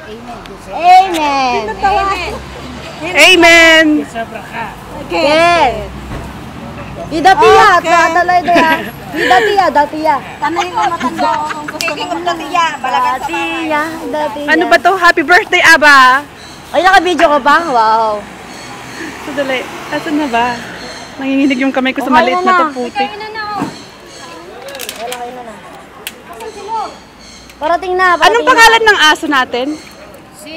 Amen. Amen. Ken. Ida tiya, tatalay tiya. Ida tiya. Tanay ko matanda ako kung gusto mo ng tiya. Balagan sa bahay. Tiya. Ano ba to? Happy birthday, Aba! Ay, naka-video ka pa? Wow. Sadali. Asan na ba? Nanginginig yung kamay ko sa maliit na to putik. Parating na. Anong pangalan ng aso natin? Si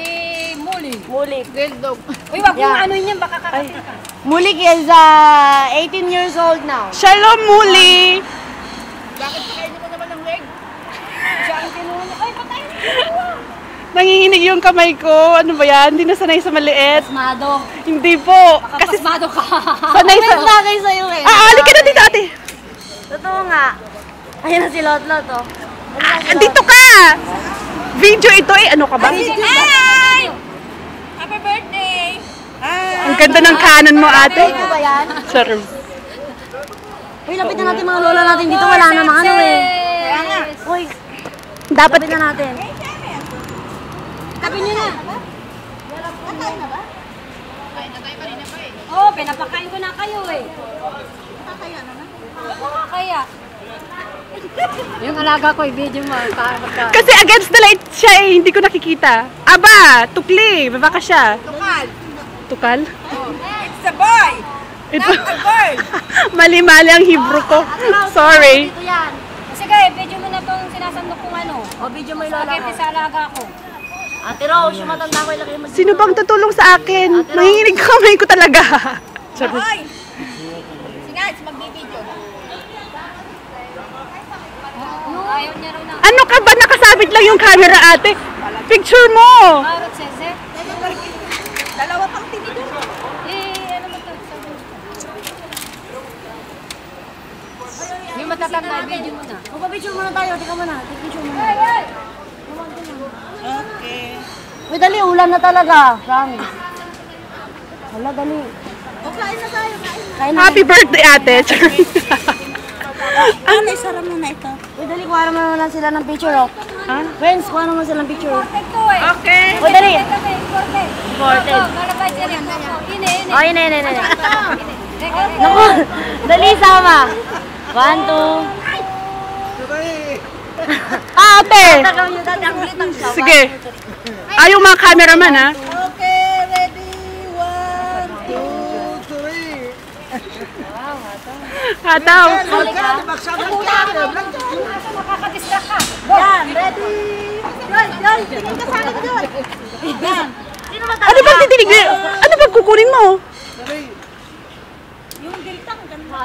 Muli. Mulik. Wild dog. Uy, wag mong ano yun baka kakatin ka. Mulik is 18 years old now. Shalom, Muli! Bakit pakainin mo naman ng leg? Siya ang kinuha mo. Ay, patayin mo. Nanginginig yung kamay ko. Ano ba yan? Hindi na sanay sa maliit. Pasmado. Hindi po. Kasi pasmado ka. Sanay sa... Bagay sa'yo eh. Alik ka na dito, ate. Totoo nga. Ayun na si Lotlot oh. Dito ka! Video ito eh. Ano ka ba? Ay! Happy birthday! Ang ganda ng kanan mo, ate. Ano ba yan? Sir. Uy, lapitan natin mga lola natin dito. Wala na mga ano eh. Kaya nga. Uy, Dapat... lapitan natin. Tabi niyo na. Nakain na ba? Kain na tayo kanina pa eh. Oo, pinapakain ko na kayo eh. Nakakaya naman. Nakakaya. Yung alaga ko, i-video mo. Kasi against the light siya eh. Hindi ko nakikita. Aba! Tukli! Baba ka siya. Tukal. Tukal? It's a boy! Ito. Not a girl! Mali-mali ang Hebrew ko. Sorry. Dito yan. Sige, video mo na tong sinasandok kong ano. O, video mo yung lola Spaghetti ko. sa alaga ko. Ate Rose, yung matanda ko ilagay mo dito. Sino bang tutulong sa akin? Nanginginig kamay ko talaga. Sorry. Hoy! Sige, magbibideo. Ayaw niya raw na. Ano ka ba? Nakasabit lang yung camera, ate. Picture mo. Marot, Sese. Dalawa pang tinidor. Ano mo to? Yung matatanda, video mo na. O, pa-picture muna tayo. Tika muna. Picture muna. Okay. Uy, dali. Ulan na talaga. Promise. Wala, dali. O, kain na tayo. Kain na. Happy birthday, ate. Ano, isara mo na ito. Uy, dali. Kuha naman na sila ng picture, oh. Ha? Friends, kuha naman sila ng picture. Okay. Uy, dali. Important. Oh, ine. Naku, dali, sama. 1, 2. Ate! Tagaw nyo dati ang ulit ang sawa. Sige. Ayaw mga cameraman, ha? Okay, ready? 1, 2, 3. Hataw. Nakakadistract ka. Yan, ready. Yan, tingin ka sa akin doon. Yan. Sino ba Ano bang titinig? Ano bang kukunin mo? Yung diltang, ganda.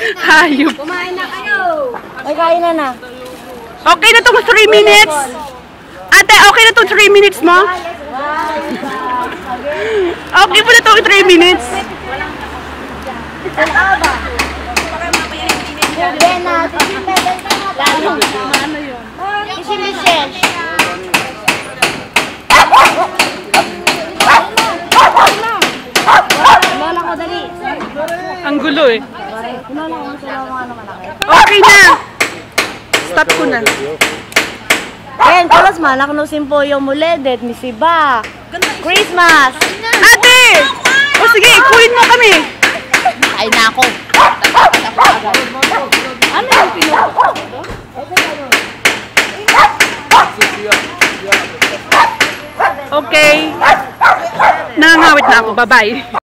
Hayop. Kumain na kayo. Ay, kain na na. Okay na tong 3 minutes. Ate, okay na tong 3 minutes mo? Okay po na tong 3 minutes. Bena, si Michelle. Lola ko, dali. Ang gulo eh. Lola ko, sila mga ano malaki. Okay na. Stop ko na. Ayan, kalas malak no simpoyo muledet, misiba. Christmas. Ate! O sige, kunin mo kami. Ay na ako. Ano yung pinupo? Okay. Nangangawit na ako. Bye-bye.